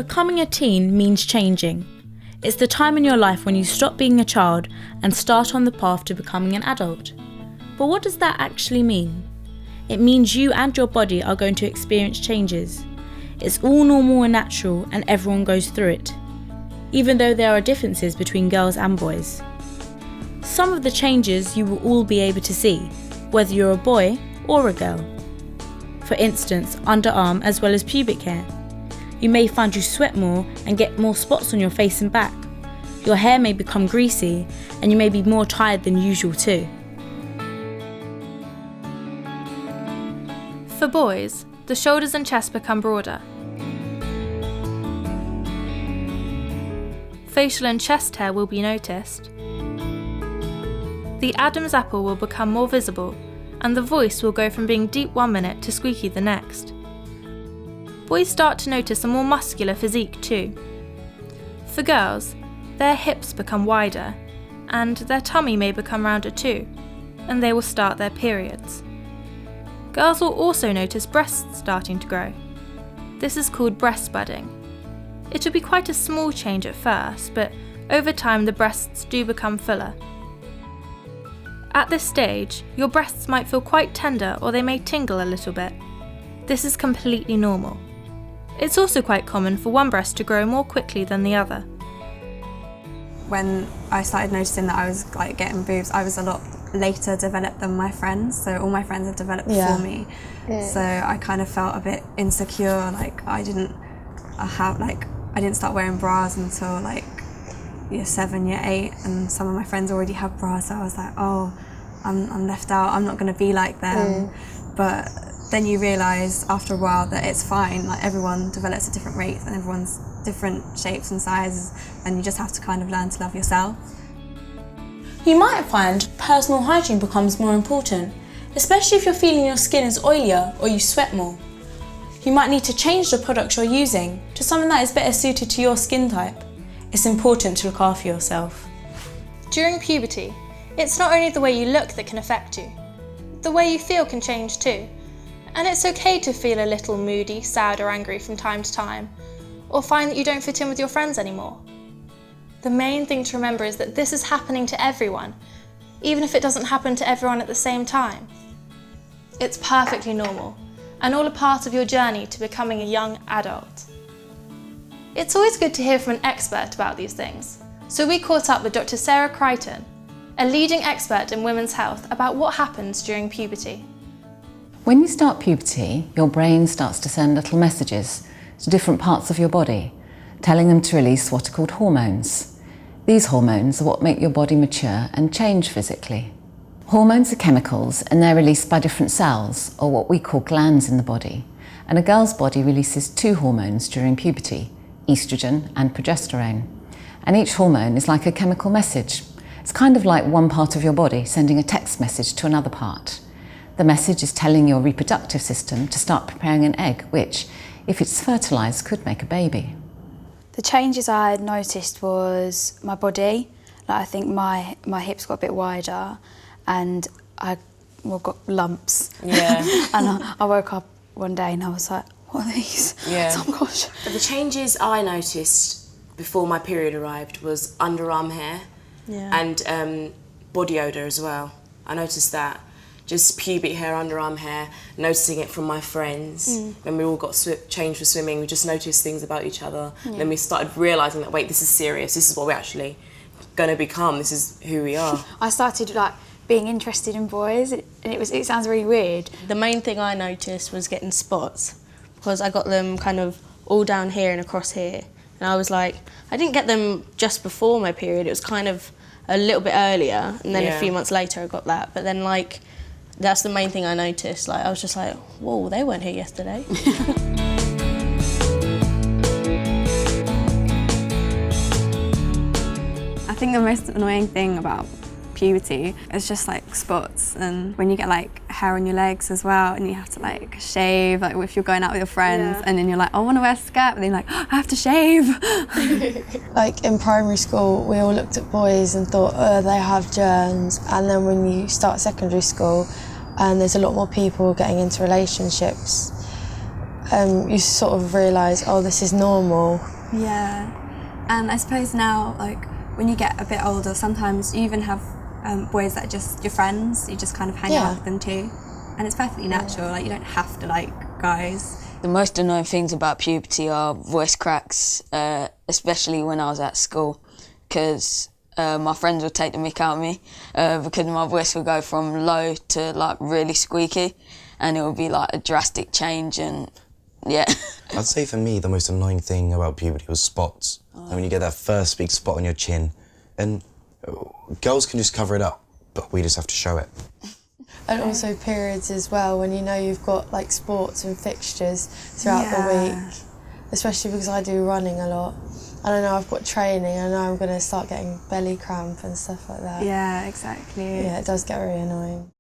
Becoming a teen means changing. It's the time in your life when you stop being a child and start on the path to becoming an adult. But what does that actually mean? It means you and your body are going to experience changes. It's all normal and natural, and everyone goes through it, even though there are differences between girls and boys. Some of the changes you will all be able to see, whether you're a boy or a girl. For instance, underarm as well as pubic hair. You may find you sweat more and get more spots on your face and back. Your hair may become greasy, and you may be more tired than usual too. For boys, the shoulders and chest become broader. Facial and chest hair will be noticed. The Adam's apple will become more visible, and the voice will go from being deep one minute to squeaky the next. Boys start to notice a more muscular physique too. For girls, their hips become wider, and their tummy may become rounder too, and they will start their periods. Girls will also notice breasts starting to grow. This is called breast budding. It will be quite a small change at first, but over time the breasts do become fuller. At this stage, your breasts might feel quite tender, or they may tingle a little bit. This is completely normal. It's also quite common for one breast to grow more quickly than the other. When I started noticing that I was getting boobs, I was a lot later developed than my friends, so all my friends had developed before me. So I kind of felt a bit insecure, I didn't start wearing bras until year 7, year 8, and some of my friends already have bras, so I was like, oh, I'm left out, I'm not going to be like them. But then you realise after a while that it's fine, everyone develops at different rates and everyone's different shapes and sizes, and you just have to kind of learn to love yourself. You might find personal hygiene becomes more important, especially if you're feeling your skin is oilier or you sweat more. You might need to change the product you're using to something that is better suited to your skin type. It's important to look after yourself. During puberty, it's not only the way you look that can affect you. The way you feel can change too. And it's okay to feel a little moody, sad or angry from time to time, or find that you don't fit in with your friends anymore. The main thing to remember is that this is happening to everyone, even if it doesn't happen to everyone at the same time. It's perfectly normal, and all a part of your journey to becoming a young adult. It's always good to hear from an expert about these things, so we caught up with Dr. Sarah Crichton, a leading expert in women's health, about what happens during puberty. When you start puberty, your brain starts to send little messages to different parts of your body, telling them to release what are called hormones. These hormones are what make your body mature and change physically. Hormones are chemicals, and they're released by different cells, or what we call glands in the body. And a girl's body releases 2 hormones during puberty, estrogen and progesterone. And each hormone is like a chemical message. It's kind of like one part of your body sending a text message to another part. The message is telling your reproductive system to start preparing an egg, which, if it's fertilised, could make a baby. The changes I had noticed was my body. I think my hips got a bit wider, and I got lumps. Yeah. And I woke up one day and I was like, what are these? Yeah. Oh my gosh. The changes I noticed before my period arrived was underarm hair and body odour as well. I noticed that. Just pubic hair, underarm hair, noticing it from my friends. When we all got changed for swimming, we just noticed things about each other. And then we started realising that, wait, this is serious, this is what we're actually going to become, this is who we are. I started being interested in boys, and it sounds really weird. The main thing I noticed was getting spots, because I got them kind of all down here and across here. And I was like, I didn't get them just before my period, it was kind of a little bit earlier, and then a few months later I got that. But then that's the main thing I noticed. I was just like, whoa, they weren't here yesterday. I think the most annoying thing about puberty is just spots, and when you get hair on your legs as well, and you have to shave, if you're going out with your friends, and then you're like, I want to wear a skirt, but then you're like, oh, I have to shave. In primary school, we all looked at boys and thought, oh, they have germs, and then when you start secondary school and there's a lot more people getting into relationships, you sort of realise, oh, this is normal, Yeah, and I suppose now, like, when you get a bit older, sometimes you even have boys that are just your friends, you just kind of hang out with them too. And it's perfectly natural, like, you don't have to like guys. The most annoying things about puberty are voice cracks, especially when I was at school, because my friends would take the mick out of me because my voice would go from low to like really squeaky, and it would be like a drastic change. And yeah. I'd say for me the most annoying thing about puberty was spots. And when you get that first big spot on your chin, and girls can just cover it up, but we just have to show it. And also periods as well, when you know you've got like sports and fixtures throughout the week, especially because I do running a lot. And I know I've got training, I know I'm going to start getting belly cramp and stuff like that. Yeah, exactly. Yeah, it does get very annoying.